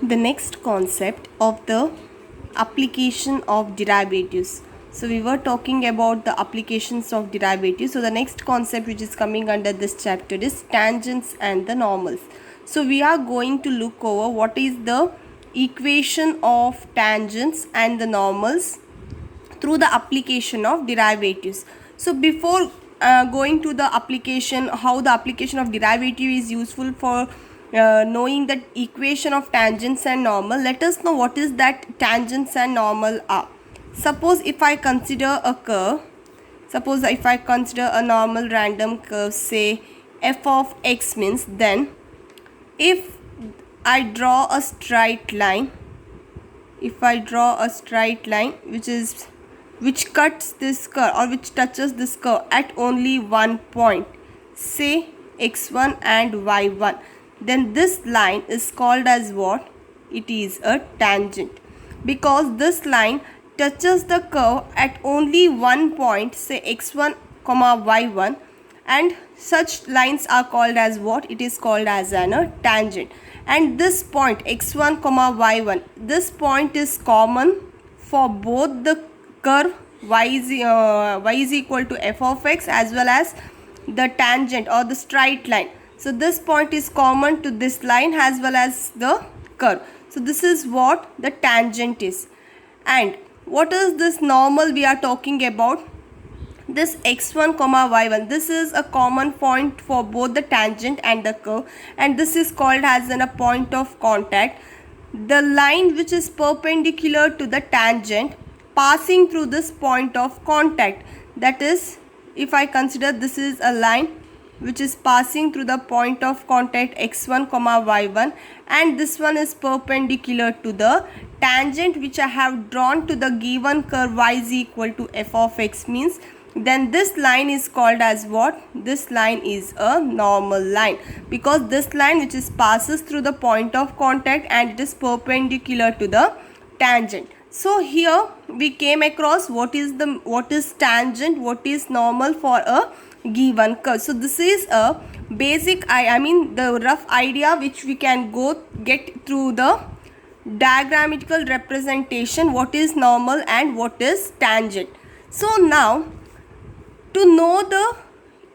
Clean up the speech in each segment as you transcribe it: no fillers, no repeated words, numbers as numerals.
The next concept of the application of derivatives. So we were talking about the applications of derivatives. So the next concept which is coming under this chapter is tangents and the normals. So we are going to look over what is the equation of tangents and the normals through the application of derivatives. So before going to the application, how the application of derivative is useful for knowing the equation of tangents and normal, let us know what is that tangents and normal are. Suppose if I consider a curve, suppose if I consider a normal random curve, say f of x, means then if I draw a straight line, if I draw a straight line which cuts this curve or which touches this curve at only one point, say x1 and y1, then this line is called as what? It is a tangent, because this line touches the curve at only one point, say x1 comma y1, and such lines are called as what? It is called as a tangent. And this point x1 comma y1, this point is common for both the curve y is equal to f of x as well as the tangent or the straight line. So this point is common to this line as well as the curve. So this is what the tangent is. And what is this normal we are talking about? This x1 comma y1, this is a common point for both the tangent and the curve, and this is called as a point of contact. The line which is perpendicular to the tangent passing through this point of contact, that is, if I consider this is a line which is passing through the point of contact x1 comma y1, and this one is perpendicular to the tangent which I have drawn to the given curve y is equal to f of x, means then this line is called as what? This line is a normal line, because this line which is passes through the point of contact and it is perpendicular to the tangent. So here we came across what is tangent, what is normal for a given curve. So this is a basic the rough idea which we can get through the diagrammatical representation, what is normal and what is tangent. So now, to know the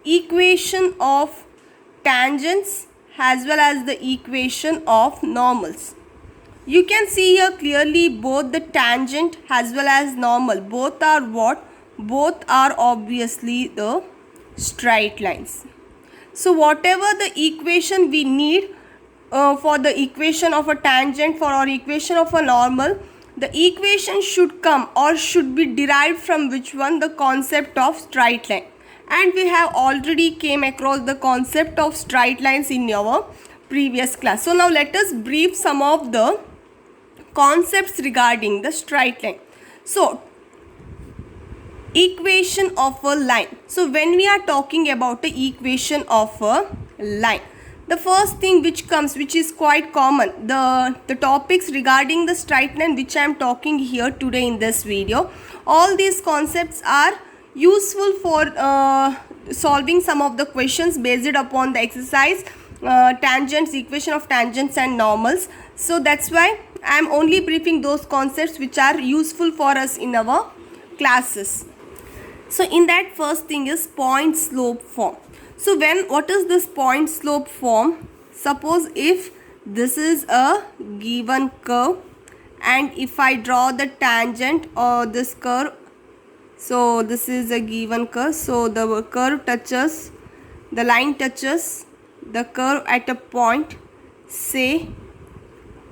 equation of tangents as well as the equation of normals, you can see here clearly both the tangent as well as normal, both are what? Both are obviously the straight lines. So whatever the equation we need for the equation of a tangent, for our equation of a normal, the equation should come or should be derived from which one? The concept of straight line. And we have already came across the concept of straight lines in our previous class. So now let us brief some of the concepts regarding the straight line. So equation of a line. So when we are talking about the equation of a line, the first thing which comes, which is quite common, the topics regarding the straight line which I am talking here today in this video, all these concepts are useful for solving some of the questions based upon the exercise tangents, equation of tangents and normals. So that's why I am only briefing those concepts which are useful for us in our classes. So in that, first thing is point slope form. So what is this point slope form? Suppose if this is a given curve and if I draw the tangent or this curve, so this is a given curve, so the curve touches, the line touches the curve at a point, say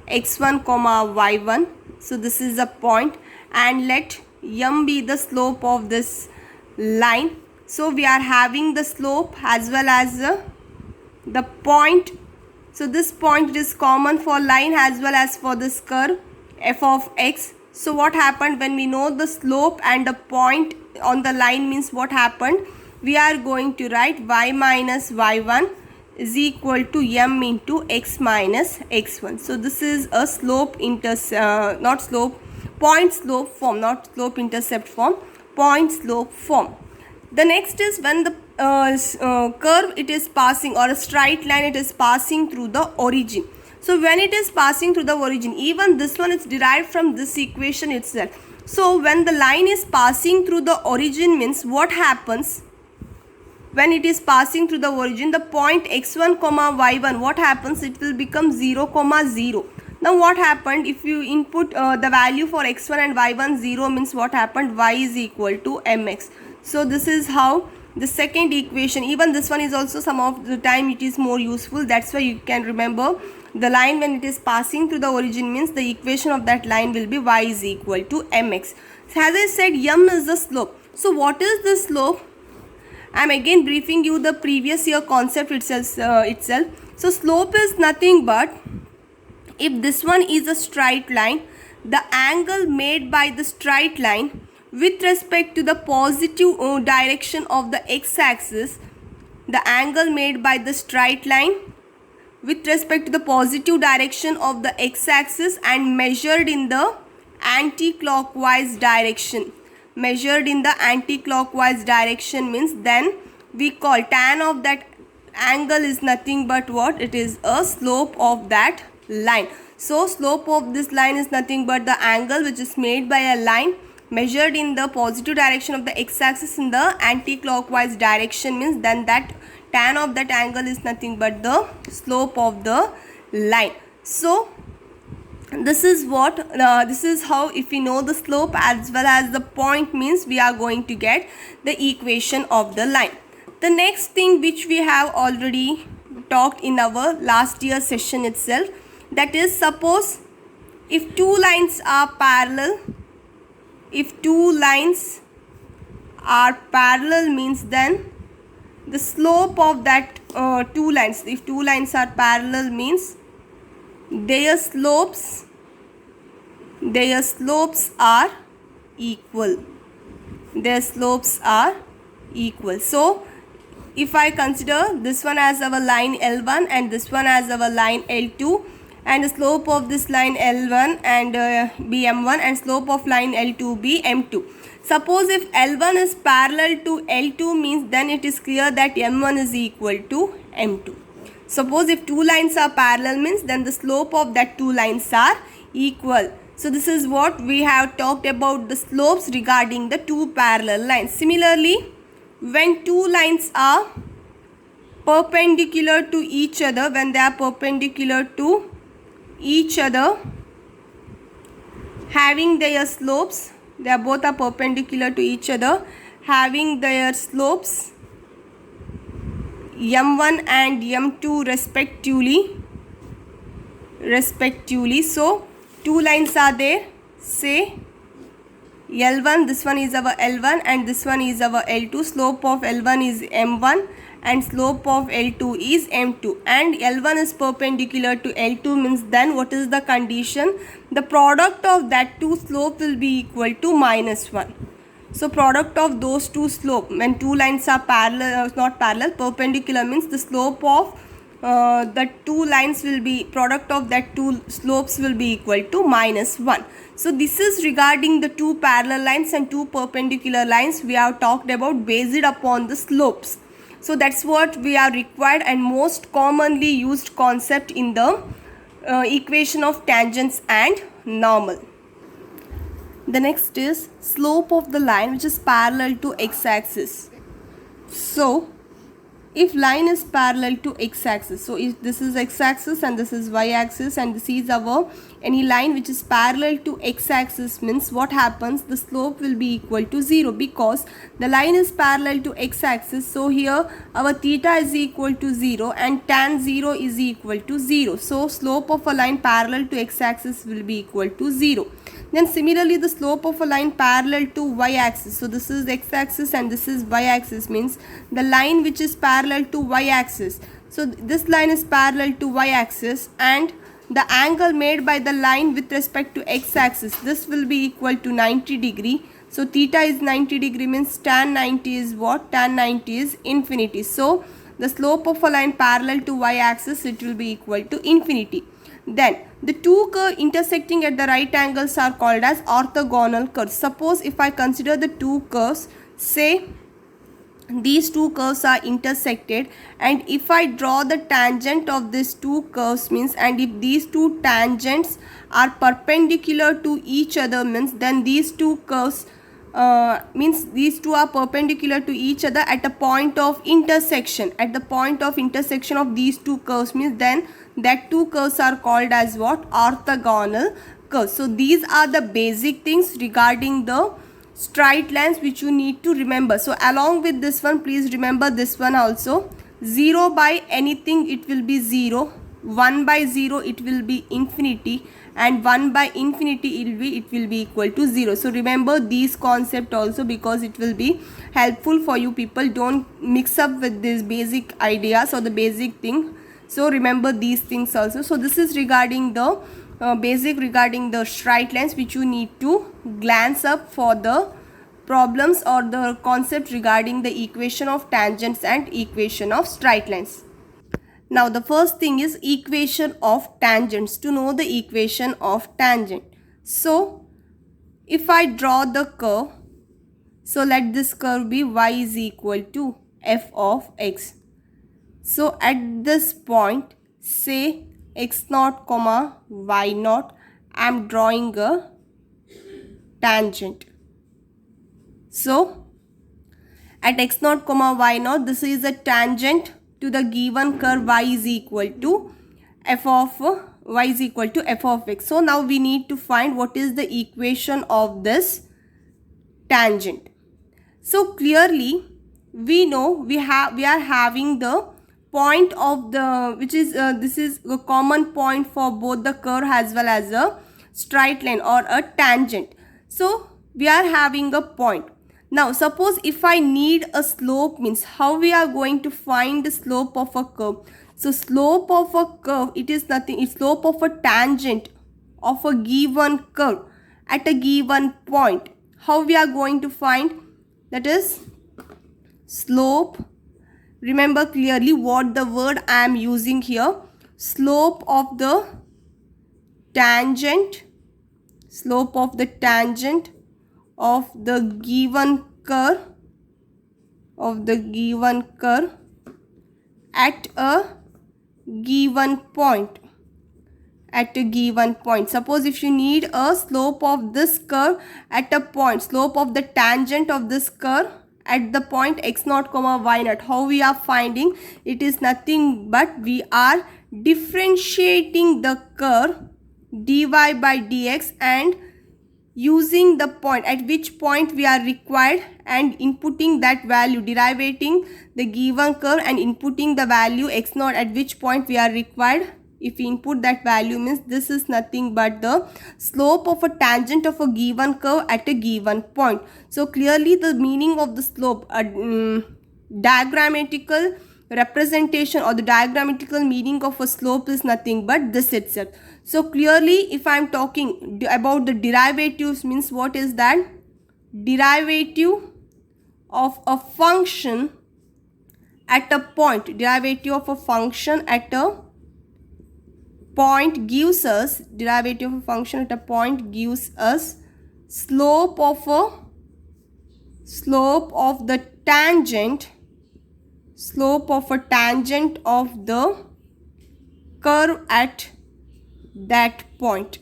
x1 comma y1, so this is a point, and let m be the slope of this line. So we are having the slope as well as the point. So this point is common for line as well as for this curve f of x. So what happened when we know the slope and the point on the line, means what happened? We are going to write y minus y1 is equal to m into x minus x1. So this is a point slope form, not slope intercept form, point slope form. The next is when the curve it is passing, or a straight line it is passing through the origin. So when it is passing through the origin, even this one is derived from this equation itself. So when the line is passing through the origin means what happens? When it is passing through the origin, the point x1 comma y1, what happens? It will become 0 comma 0. Now what happened? If you input the value for x1 and y1 0 means what happened? Y is equal to mx. So this is how the second equation, even this one is also some of the time it is more useful. That's why you can remember the line when it is passing through the origin means the equation of that line will be y is equal to mx. So as I said, m is the slope. So what is the slope? I am again briefing you the previous year concept itself. So slope is nothing but, if this one is a straight line, the angle made by the straight line with respect to the positive direction of the x-axis, the angle made by the straight line with respect to the positive direction of the x-axis and measured in the anti-clockwise direction. Measured in the anti-clockwise direction means then we call tan of that angle is nothing but what? It is a slope of that line. So slope of this line is nothing but the angle which is made by a line measured in the positive direction of the x-axis in the anti-clockwise direction means then that tan of that angle is nothing but the slope of the line. So this is what this is how, if we know the slope as well as the point means we are going to get the equation of the line. The next thing which we have already talked in our last year session itself, that is, suppose if two lines are parallel, means then the slope of that two lines, if two lines are parallel means their slopes are equal. So if I consider this one as our line L1 and this one as our line L2, and the slope of this line L1 and be M1 and slope of line L2 be M2. Suppose if L1 is parallel to L2 means then it is clear that M1 is equal to M2. Suppose if two lines are parallel means then the slope of that two lines are equal. So this is what we have talked about the slopes regarding the two parallel lines. Similarly, when two lines are perpendicular to each other, when they are perpendicular to each other, having their slopes, they are both are perpendicular to each other, having their slopes m1 and m2 respectively. So two lines are there, say L1, this one is our L1 and this one is our L2. Slope of L1 is m1 and slope of L2 is m2, and L1 is perpendicular to L2 means then what is the condition? The product of that two slope will be equal to -1. So product of those two slope, when two lines are parallel, not parallel, perpendicular means the slope of the two lines will be, product of that two slopes will be equal to -1. So this is regarding the two parallel lines and two perpendicular lines we have talked about based upon the slopes. So that's what we are required and most commonly used concept in the equation of tangents and normal. The next is slope of the line which is parallel to x-axis. So if line is parallel to x-axis, so if this is x-axis and this is y-axis and this is our any line which is parallel to x-axis means what happens? The slope will be equal to 0 because the line is parallel to x-axis. So here our theta is equal to 0 and tan 0 is equal to 0. So slope of a line parallel to x-axis will be equal to 0. Then similarly the slope of a line parallel to y-axis, so this is x-axis and this is y-axis means the line which is parallel to y-axis. So this line is parallel to y-axis and the angle made by the line with respect to x-axis, this will be equal to 90 degree. So theta is 90 degree means tan 90 is what? Tan 90 is infinity. So the slope of a line parallel to y-axis, it will be equal to infinity. Then the two curves intersecting at the right angles are called as orthogonal curves. Suppose if I consider the two curves, say these two curves are intersected, and if I draw the tangent of these two curves means, and if these two tangents are perpendicular to each other means, then these two curves means these two are perpendicular to each other at a point of intersection. At the point of intersection of these two curves means, then that two curves are called as what? Orthogonal curves. So these are the basic things regarding the straight lines which you need to remember. So along with this one, please remember this one also. 0 by anything it will be 0, 1 by 0 it will be infinity, and 1 by infinity it will be equal to 0. So remember these concept also, because it will be helpful for you people. Don't mix up with this basic ideas or the basic thing. So remember these things also. So this is regarding the basic regarding the straight lines which you need to glance up for the problems or the concept regarding the equation of tangents and equation of straight lines. Now the first thing is equation of tangents. To know the equation of tangent, so if I draw the curve, so let this curve be y is equal to f of x. So at this point, say x0 comma y0, I am drawing a tangent. So at x0 comma y0, this is a tangent to the given curve y is equal to f of y is equal to f of x. So now we need to find what is the equation of this tangent. So clearly we know we are having the point of the, which is this is a common point for both the curve as well as a straight line or a tangent. So we are having a point. Now suppose if I need a slope means, how we are going to find the slope of a curve? So slope of a curve, it is nothing, it's slope of a tangent of a given curve at a given point. How we are going to find? That is slope. Remember clearly what the word I am using here. Slope of the tangent, slope of the tangent of the given curve, at a given point. At a given point. Suppose if you need a slope of this curve at a point, slope of the tangent of this curve at the point x0 comma y0, how we are finding? It is nothing but we are differentiating the curve dy by dx and using the point at which point we are required and inputting that value, derivating the given curve and inputting the value x0 at which point we are required. If we input that value means, this is nothing but the slope of a tangent of a given curve at a given point. So clearly the meaning of the slope, diagrammatical representation or the diagrammatical meaning of a slope is nothing but this itself. So clearly if I am talking about the derivatives means, what is that? Derivative of a function at a point, derivative of a function at a point gives us, derivative of a function at a point gives us slope of the tangent, slope of a tangent of the curve at that point,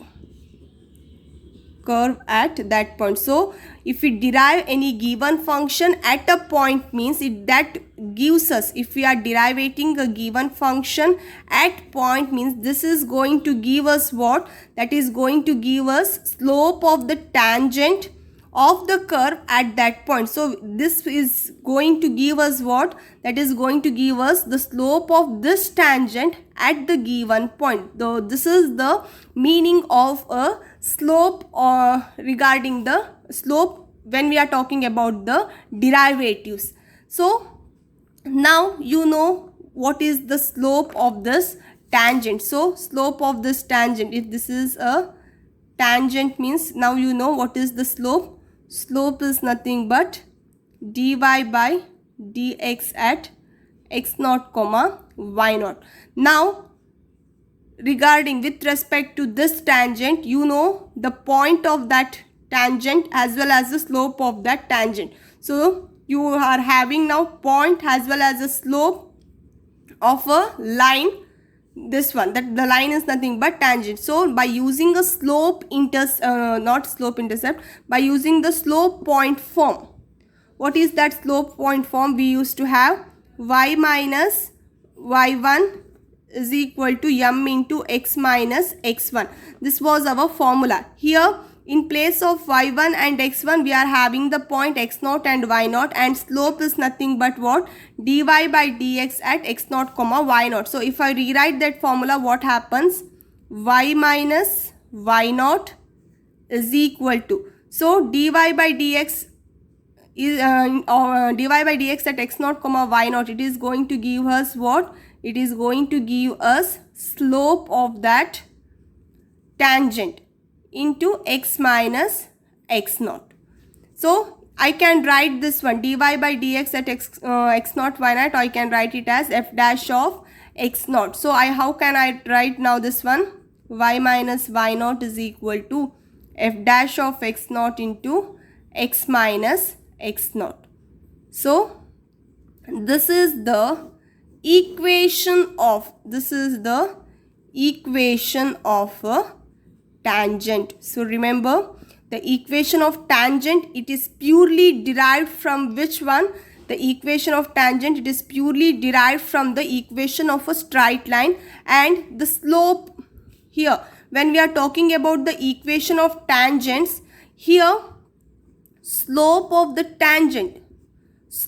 So if we derive any given function at a point means, that gives us, if we are deriving a given function at point means, this is going to give us what? That is going to give us slope of the tangent of the curve at that point. So this is going to give us what? That is going to give us the slope of this tangent at the given point. Though this is the meaning of a slope, or regarding the slope when we are talking about the derivatives. So now you know what is the slope of this tangent. So slope of this tangent, if this is a tangent means, now you know what is the slope. Slope is nothing but dy by dx at x0 comma y0. Now regarding with respect to this tangent, you know the point of that tangent as well as the slope of that tangent. So you are having now point as well as a slope of a line. This one, that the line is nothing but tangent. So by using a slope not slope intercept, by using the slope point form, what is that slope point form? We used to have y minus y1 is equal to m into x minus x1. This was our formula. Here in place of y1 and x1 we are having the point x0 and y0, and slope is nothing but what? Dy by dx at x0 comma y0. So if I rewrite that formula, what happens? Y minus y0 is equal to, so dy by dx is dy by dx at x0 comma y0, it is going to give us what? It is going to give us slope of that tangent into x minus x0. So I can write this one, dy by dx at x0 y0, I can write it as f dash of x0. So how can I write now this one? Y minus y0 is equal to f dash of x0 into x minus x0. So this is the equation of a tangent. So remember, the equation of tangent, it is purely derived from which one? The equation of tangent, it is purely derived from the equation of a straight line. And the slope here, when we are talking about the equation of tangents, here slope of the tangent, here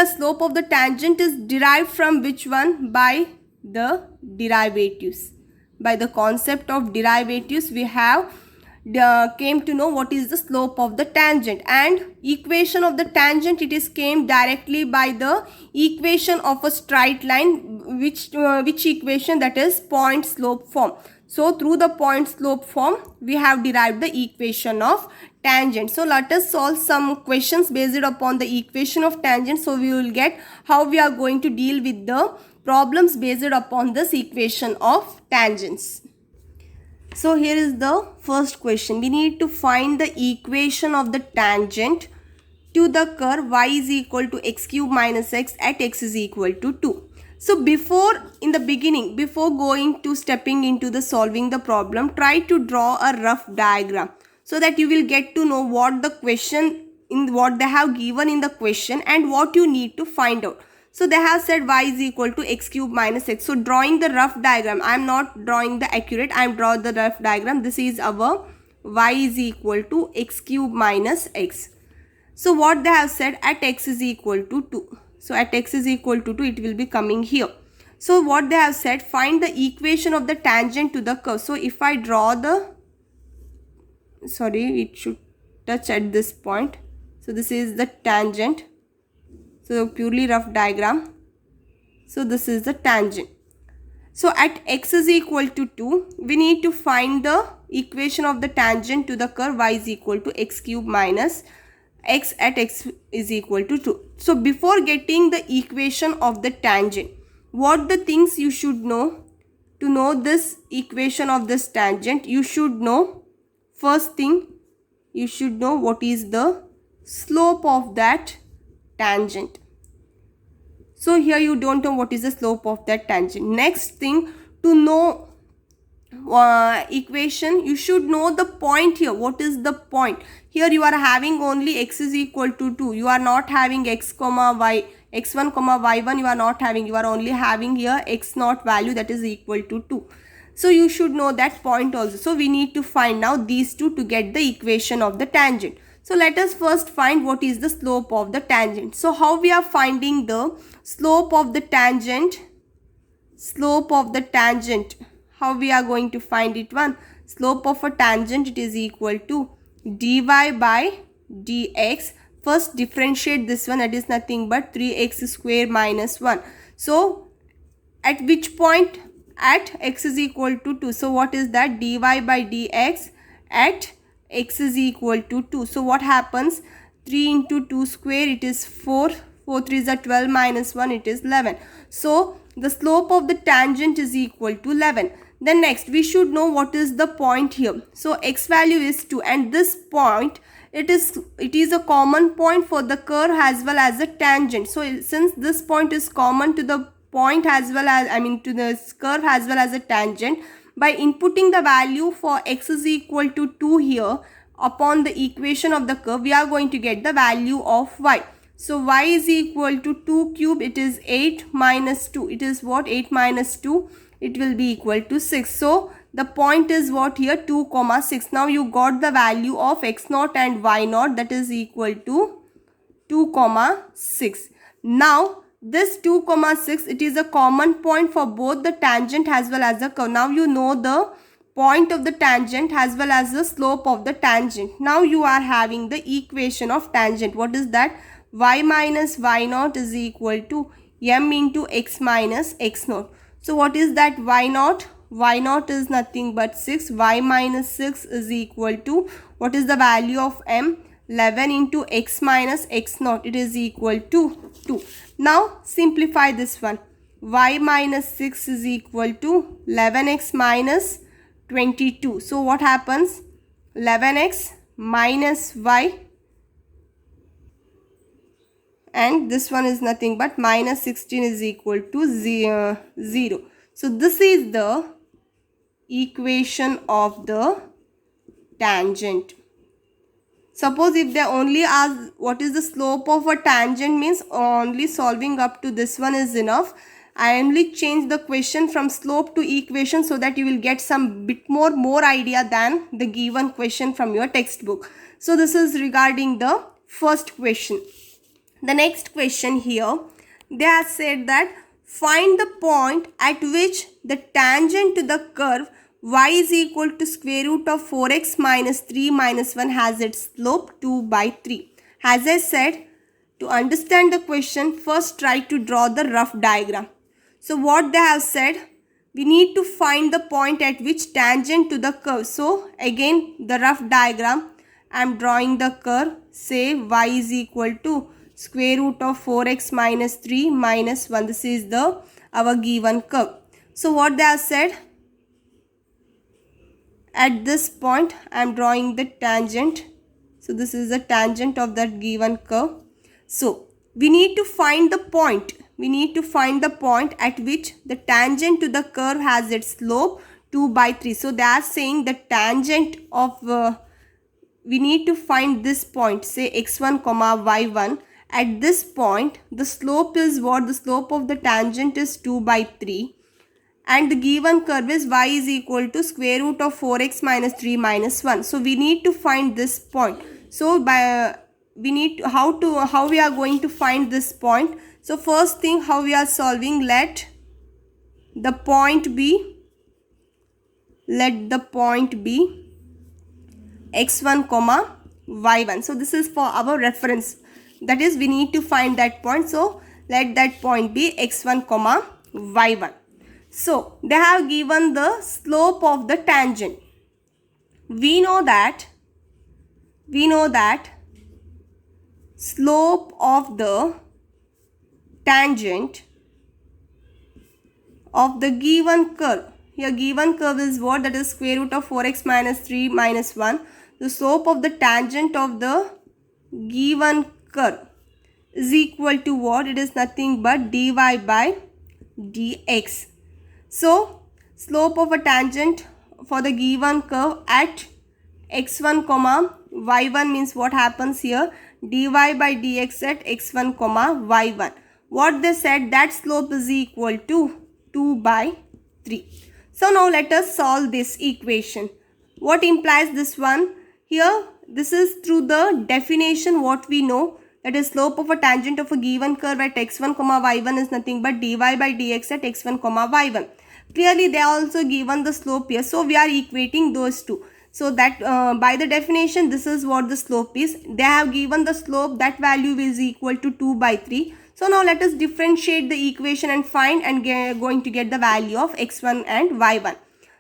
slope of the tangent is derived from which one? By the derivatives. By the concept of derivatives, we have came to know what is the slope of the tangent, and equation of the tangent, it is came directly by the equation of a straight line, which equation? That is point slope form. So through the point slope form we have derived the equation of tangent. So let us solve some questions based upon the equation of tangent, so we will get how we are going to deal with the problems based upon this equation of tangents. So here is the first question. We need to find the equation of the tangent to the curve y is equal to x cube minus x at x is equal to 2. So before going to stepping into the solving the problem, try to draw a rough diagram so that you will get to know what the question, what they have given in the question and what you need to find out. So they have said y is equal to x cube minus x. So drawing the rough diagram, I am not drawing the accurate, I am drawing the rough diagram. This is our y is equal to x cube minus x. So what they have said, at x is equal to 2. So at x is equal to 2, it will be coming here. So what they have said, find the equation of the tangent to the curve. So if I draw the, sorry, it should touch at this point. So this is the tangent. So purely rough diagram. So this is the tangent. So at x is equal to 2, we need to find the equation of the tangent to the curve y is equal to x cube minus x at x is equal to 2. So before getting the equation of the tangent, what the things you should know to know this equation of this tangent? You should know, first thing, you should know what is the slope of that tangent. So here you don't know what is the slope of that tangent. Next thing, to know equation, you should know the point here. What is the point? Here you are having only x is equal to 2. You are not having x comma y, x1 comma y1 you are not having. You are only having here x0 value that is equal to 2. So you should know that point also. So we need to find now these two to get the equation of the tangent. So let us first find what is the slope of the tangent. So how we are finding the slope of the tangent? How we are going to find it? One, slope of a tangent, it is equal to dy by dx. First differentiate this one, that is nothing but 3x square minus 1. So at which point? At x is equal to 2. So what is that? Dy by dx at x is equal to 2. So what happens? 3 into 2 square, it is 4. 4 3 is 12 minus 1, it is 11. So the slope of the tangent is equal to 11. Then next we should know what is the point here. So x value is 2 and this point it is a common point for the curve as well as the tangent. So since this point is common to the point as well as, I mean, to the curve as well as a tangent, by inputting the value for x is equal to 2 here upon the equation of the curve, we are going to get the value of y. So y is equal to 2 cube, it is 8 minus 2, it is what, 8 minus 2, it will be equal to 6. So the point is what here, 2 comma 6. Now you got the value of x naught and y naught, that is equal to 2 comma 6. Now this 2 comma 6, it is a common point for both the tangent as well as the curve. Now you know the point of the tangent as well as the slope of the tangent. Now you are having the equation of tangent. What is that? Y minus y naught is equal to m into x minus x naught. So what is that y naught? Y naught is nothing but 6. Y minus 6 is equal to, what is the value of m? 11 into x minus x naught, it is equal to 2. Now simplify this one. Y minus 6 is equal to 11x minus 22. So what happens? 11x minus y, and this one is nothing but minus 16 is equal to 0. So this is the equation of the tangent. Suppose if they only ask what is the slope of a tangent, means only solving up to this one is enough. I only change the question from slope to equation so that you will get some bit more idea than the given question from your textbook. So this is regarding the first question. The next question here, they have said that find the point at which the tangent to the curve y is equal to square root of 4x minus 3 minus 1 has its slope 2 by 3. As I said, to understand the question, first try to draw the rough diagram. So what they have said, we need to find the point at which tangent to the curve. So again the rough diagram, I am drawing the curve. Say y is equal to square root of 4x minus 3 minus 1. This is the our given curve. So what they have said, at this point I am drawing the tangent. So this is the tangent of that given curve. So we need to find the point. We need to find the point at which the tangent to the curve has its slope 2 by 3. So they are saying the tangent of, we need to find this point, say x1 comma y1. At this point the slope is what? The slope of the tangent is 2 by 3. And the given curve is y is equal to square root of 4x minus 3 minus 1. So we need to find this point. So we need to, how we are going to find this point. So first thing, how we are solving, let the point be x1 comma y1. So this is for our reference, that is we need to find that point. So let that point be x1 comma y1. So they have given the slope of the tangent. We know that slope of the tangent of the given curve, here given curve is what? That is square root of 4x minus 3 minus 1. The slope of the tangent of the given curve is equal to what? It is nothing but dy by dx. So slope of a tangent for the given curve at x1 comma y1 means what happens here? Dy by dx at x1 comma y1. What they said, that slope is equal to 2 by 3. So now let us solve this equation. What implies this one? Here this is through the definition what we know, that is slope of a tangent of a given curve at x1 comma y1 is nothing but dy by dx at x1 comma y1. Clearly they are also given the slope here, so we are equating those two. So that by the definition this is what the slope is. They have given the slope, that value is equal to 2 by 3. So now let us differentiate the equation and find and going to get the value of x1 and y1.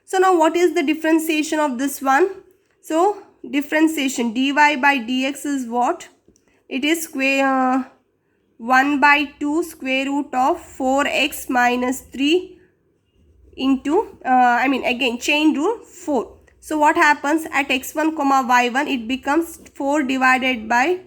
So now what is the differentiation of this one? So differentiation, dy by dx is what? It is square 1 by 2 square root of 4x minus 3 into again chain rule 4. So what happens at x1 comma y1, it becomes 4 divided by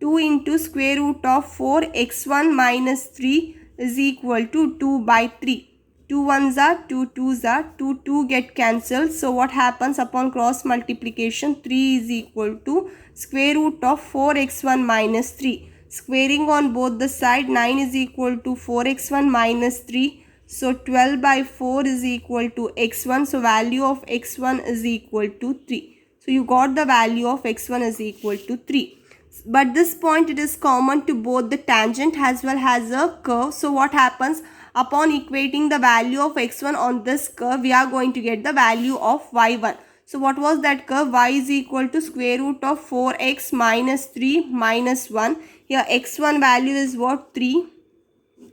2 into square root of 4 x1 minus 3 is equal to 2 by 3. 2 ones are 2 twos are 2 get cancelled. So what happens upon cross multiplication, 3 is equal to square root of 4x1 minus 3. Squaring on both the side, 9 is equal to 4x1 minus 3. So 12 by 4 is equal to x1. So value of x1 is equal to 3. So you got the value of x1 is equal to 3. But this point, it is common to both the tangent as well as a curve. So what happens? Upon equating the value of x1 on this curve, we are going to get the value of y1. So what was that curve? Y is equal to square root of 4x minus 3 minus 1. Here x1 value is what? 3.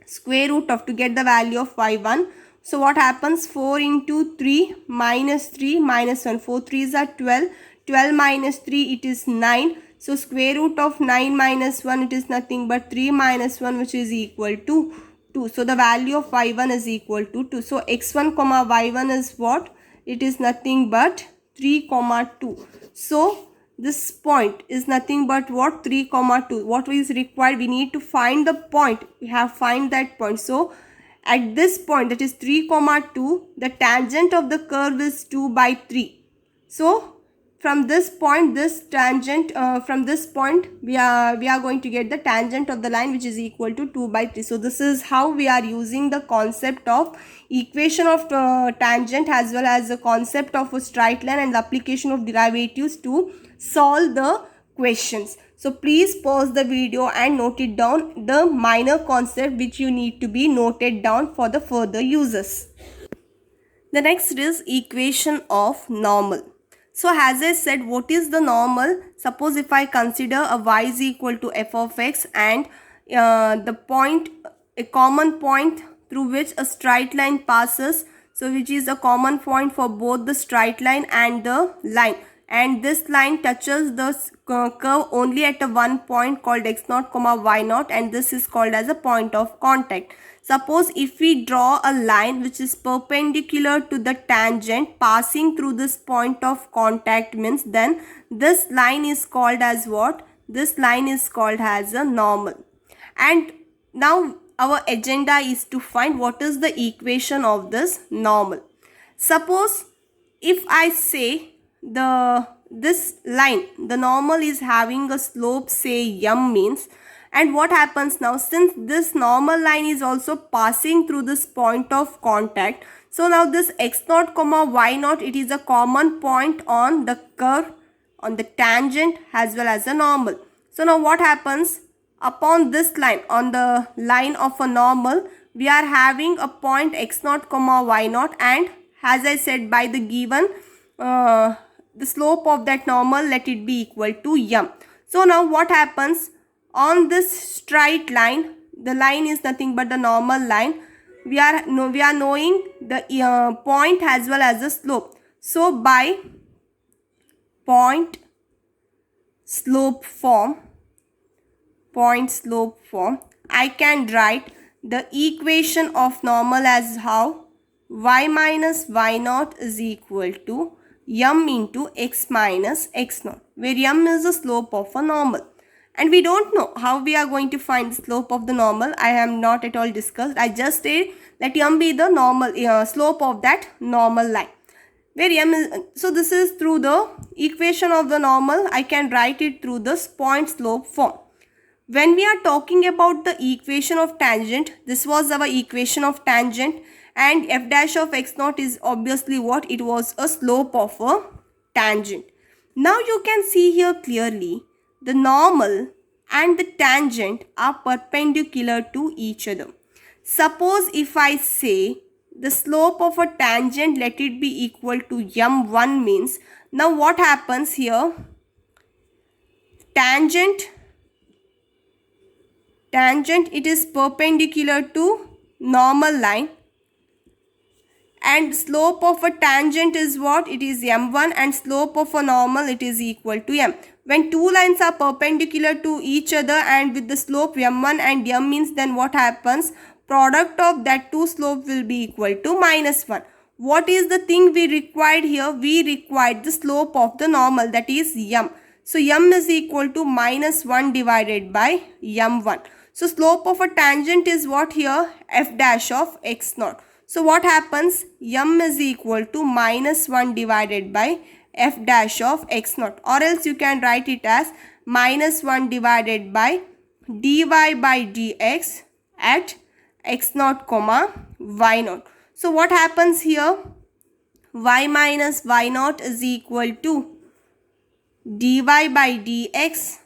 Square root of, to get the value of y1. So what happens? 4 into 3 minus 3 minus 1. 4 3s are 12. 12 minus 3, it is 9. So square root of 9 minus 1, it is nothing but 3 minus 1, which is equal to 2. So the value of y1 is equal to 2. So x1 comma y1 is what? It is nothing but 3 comma 2. So this point is nothing but what? 3 comma 2. What is required? We need to find the point. We have find that point. So at this point, that is 3 comma 2, the tangent of the curve is 2 by 3. So from this point, this tangent, from this point, we are going to get the tangent of the line, which is equal to 2 by 3. So this is how we are using the concept of equation of tangent as well as the concept of a straight line and the application of derivatives to solve the questions. So please pause the video and note it down, the minor concept which you need to be noted down for the further uses. The next is equation of normal. So as I said, what is the normal? Suppose if I consider a y is equal to f of x and the point, a common point through which a straight line passes, so which is a common point for both the straight line and the line, and this line touches the curve only at a one point called x0 comma y0, and this is called as a point of contact. Suppose if we draw a line which is perpendicular to the tangent passing through this point of contact, means then this line is called as what? This line is called as a normal. And now our agenda is to find what is the equation of this normal. Suppose if I say this line, the normal is having a slope say m means, and what happens now, since this normal line is also passing through this point of contact, so now this x0 comma y0, it is a common point on the curve, on the tangent as well as a normal. So now what happens? Upon this line, on the line of a normal, we are having a point x0 comma y0, and as I said, by the given the slope of that normal, let it be equal to m. So now what happens? On this straight line, the line is nothing but the normal line. We are knowing the point as well as the slope. So by point slope form, I can write the equation of normal as how? Y minus y0 is equal to m into x minus x0, where m is the slope of a normal. And we don't know how we are going to find the slope of the normal. I am not at all discussed. I just say let m be the normal slope of that normal line, where m is, so this is through the equation of the normal. I can write it through this point slope form. When we are talking about the equation of tangent, this was our equation of tangent, and f dash of x0 is obviously what? It was a slope of a tangent. Now you can see here clearly the normal and the tangent are perpendicular to each other. Suppose if I say the slope of a tangent, let it be equal to m1 means, now what happens here? Tangent, it is perpendicular to normal line, and slope of a tangent is what? It is m1, and slope of a normal, it is equal to m. When two lines are perpendicular to each other and with the slope m1 and m means, then what happens? Product of that two slope will be equal to -1. what is the thing we required here? We required the slope of the normal, that is m. So m is equal to minus 1 divided by m1. So slope of a tangent is what here? F dash of x naught. So what happens? M is equal to minus 1 divided by f dash of x naught, or else you can write it as minus 1 divided by dy by dx at x naught comma y naught. So what happens here? Y minus y naught is equal to dy by dx,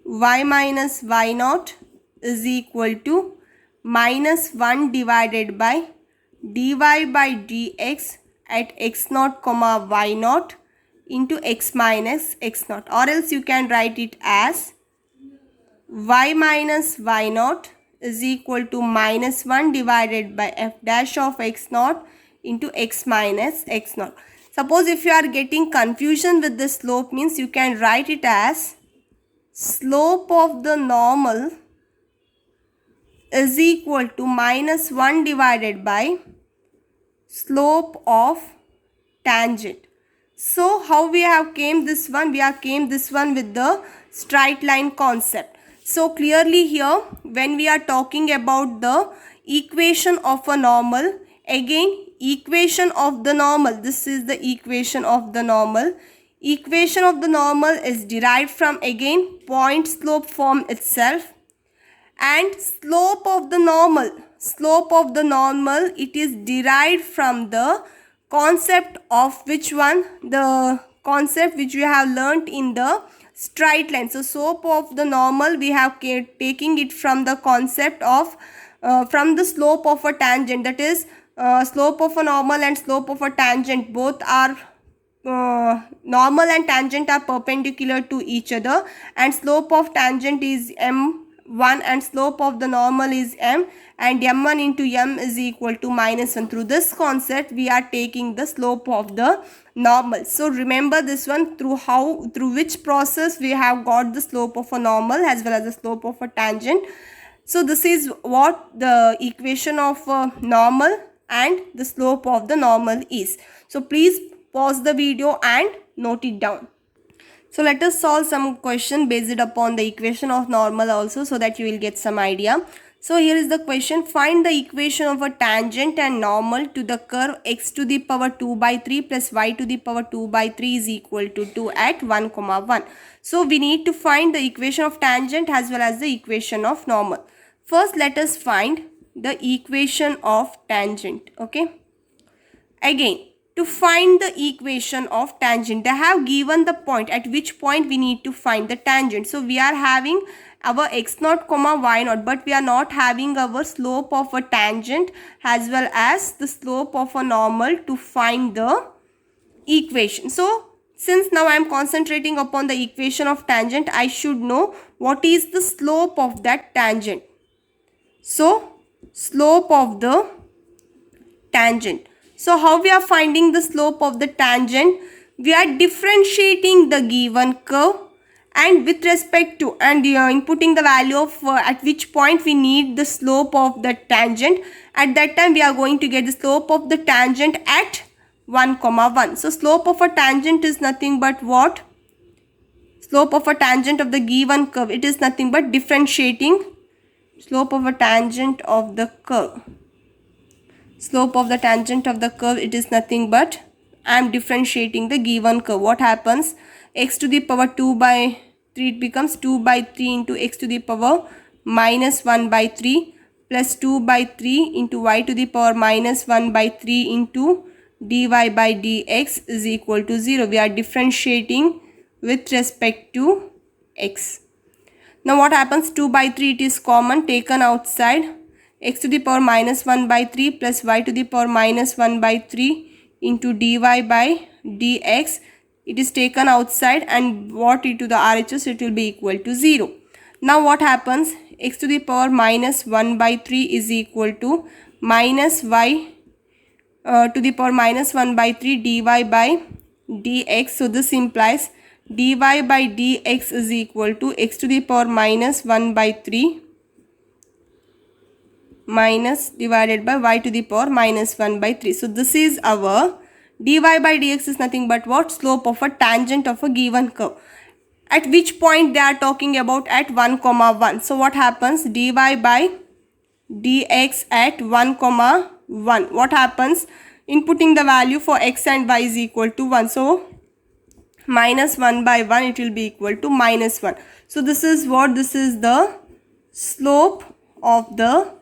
y minus y naught is equal to minus 1 divided by dy by dx at x naught comma y naught into x minus x naught, or else you can write it as y minus y naught is equal to minus 1 divided by f dash of x naught into x minus x naught. Suppose if you are getting confusion with the slope, means you can write it as slope of the normal is equal to minus 1 divided by slope of tangent. So how we have came this one? We have came this one with the straight line concept. So clearly here, when we are talking about the equation of a normal, again equation of the normal, this is the equation of the normal. Equation of the normal is derived from again point slope form itself, and slope of the normal, it is derived from the concept of which one? The concept which we have learnt in the straight line. So slope of the normal, we have taking it from the concept of from the slope of a tangent, that is slope of a normal and slope of a tangent both are normal and tangent are perpendicular to each other, and slope of tangent is m1 and slope of the normal is m, and m1 into m is equal to minus 1. Through this concept we are taking the slope of the normal. So remember this one, through which process we have got the slope of a normal as well as the slope of a tangent. So this is what the equation of normal and the slope of the normal is. So please pause the video and note it down. So let us solve some question based upon the equation of normal also, so that you will get some idea. So here is the question: find the equation of a tangent and normal to the curve x to the power 2 by 3 plus y to the power 2 by 3 is equal to 2 at 1, 1. So we need to find the equation of tangent as well as the equation of normal. First let us find the equation of tangent. Okay. Again, to find the equation of tangent, they have given the point at which point we need to find the tangent. So we are having our x naught comma y naught, but we are not having our slope of a tangent as well as the slope of a normal to find the equation. So since now I am concentrating upon the equation of tangent, I should know what is the slope of that tangent. So slope of the tangent. So how we are finding the slope of the tangent? We are differentiating the given curve and with respect to inputting the value of at which point we need the slope of the tangent. At that time we are going to get the slope of the tangent at 1, 1. So slope of a tangent is nothing but what? Slope of a tangent of the given curve. It is nothing but differentiating slope of a tangent of the curve. Slope of the tangent of the curve, it is nothing but I am differentiating the given curve. What happens? X to the power 2 by 3, it becomes 2 by 3 into x to the power minus 1 by 3 plus 2 by 3 into y to the power minus 1 by 3 into dy by dx is equal to 0. We are differentiating with respect to x. Now what happens? 2 by 3, it is common, taken outside. X to the power minus 1 by 3 plus y to the power minus 1 by 3 into dy by dx, it is taken outside, and what e to the RHS, it will be equal to 0. Now what happens? X to the power minus 1 by 3 is equal to minus y to the power minus 1 by 3 dy by dx. So this implies dy by dx is equal to x to the power minus 1 by 3 minus divided by y to the power minus 1 by 3. So this is our dy by dx is nothing but what? Slope of a tangent of a given curve. At which point they are talking about? At 1 comma 1. So what happens? Dy by dx at 1 comma 1. What happens? Inputting the value for x and y is equal to 1. So minus 1 by 1, it will be equal to minus 1. So this is what? This is the slope of the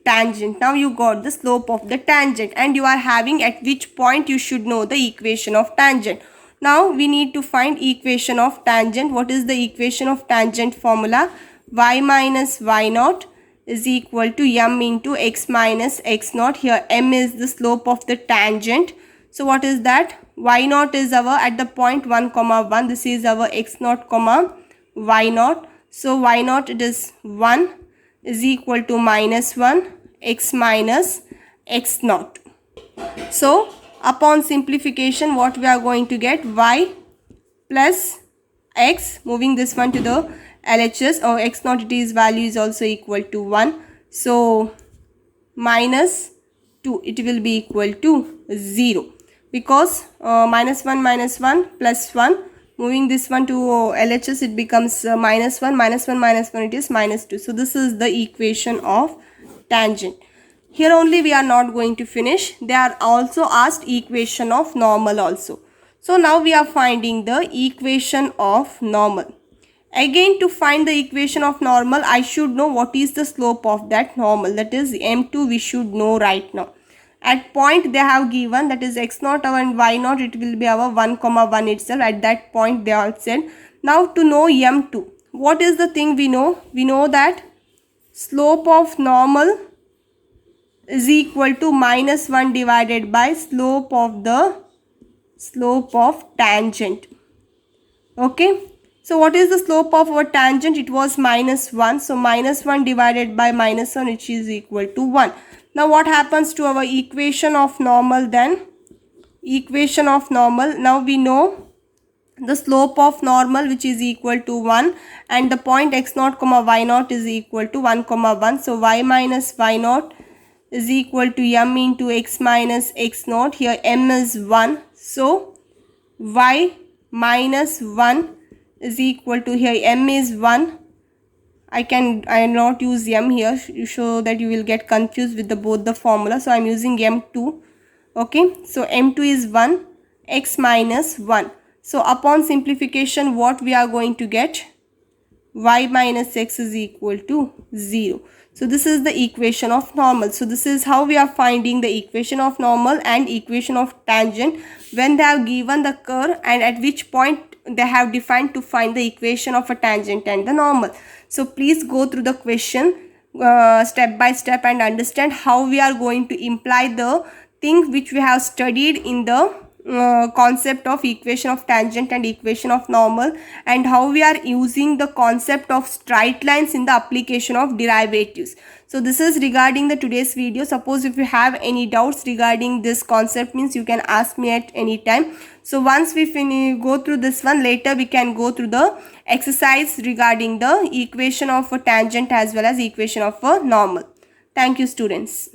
tangent. Now you got the slope of the tangent, and you are having at which point you should know the equation of tangent. Now we need to find equation of tangent. What is the equation of tangent formula? Y minus y naught is equal to m into x minus x naught. Here m is the slope of the tangent. So what is that? Y naught is our at the point 1 comma 1. This is our x naught comma y naught. So y naught, it is 1 is equal to minus 1 x minus x naught. So upon simplification, what we are going to get? Y plus x, moving this one to the LHS, or x naught, it is value is also equal to 1. So minus 2, it will be equal to 0, because minus 1 plus 1, moving this one to LHS, it becomes minus 1 minus 1 minus 1, it is minus 2. So this is the equation of tangent. Here only we are not going to finish. They are also asked equation of normal also. So now we are finding the equation of normal. Again, to find the equation of normal, I should know what is the slope of that normal. That is m2 we should know right now. At point they have given, that is x naught and y naught, it will be our 1 comma 1 itself. At that point they all said. Now to know m2, what is the thing we know? We know that slope of normal is equal to minus 1 divided by slope of tangent. Okay. So what is the slope of our tangent? It was minus 1. So minus 1 divided by minus 1, which is equal to 1. Now what happens to our equation of normal then? Equation of normal. Now we know the slope of normal, which is equal to 1, and the point x naught comma y naught is equal to 1 comma 1. So y minus y naught is equal to m into x minus x naught. Here m is 1. So y minus 1 is equal to, here m is 1. I not use m here so that you will get confused with both the formula. So I am using m2. Okay. So m2 is 1, x minus 1. So upon simplification, what we are going to get? Y minus x is equal to 0. So this is the equation of normal. So this is how we are finding the equation of normal and equation of tangent when they have given the curve and at which point they have defined to find the equation of a tangent and the normal. So please go through the question step by step and understand how we are going to imply the thing which we have studied in the concept of equation of tangent and equation of normal, and how we are using the concept of straight lines in the application of derivatives. So this is regarding the today's video. Suppose if you have any doubts regarding this concept, means you can ask me at any time. So once we go through this one, later we can go through the exercise regarding the equation of a tangent as well as equation of a normal. Thank you, students.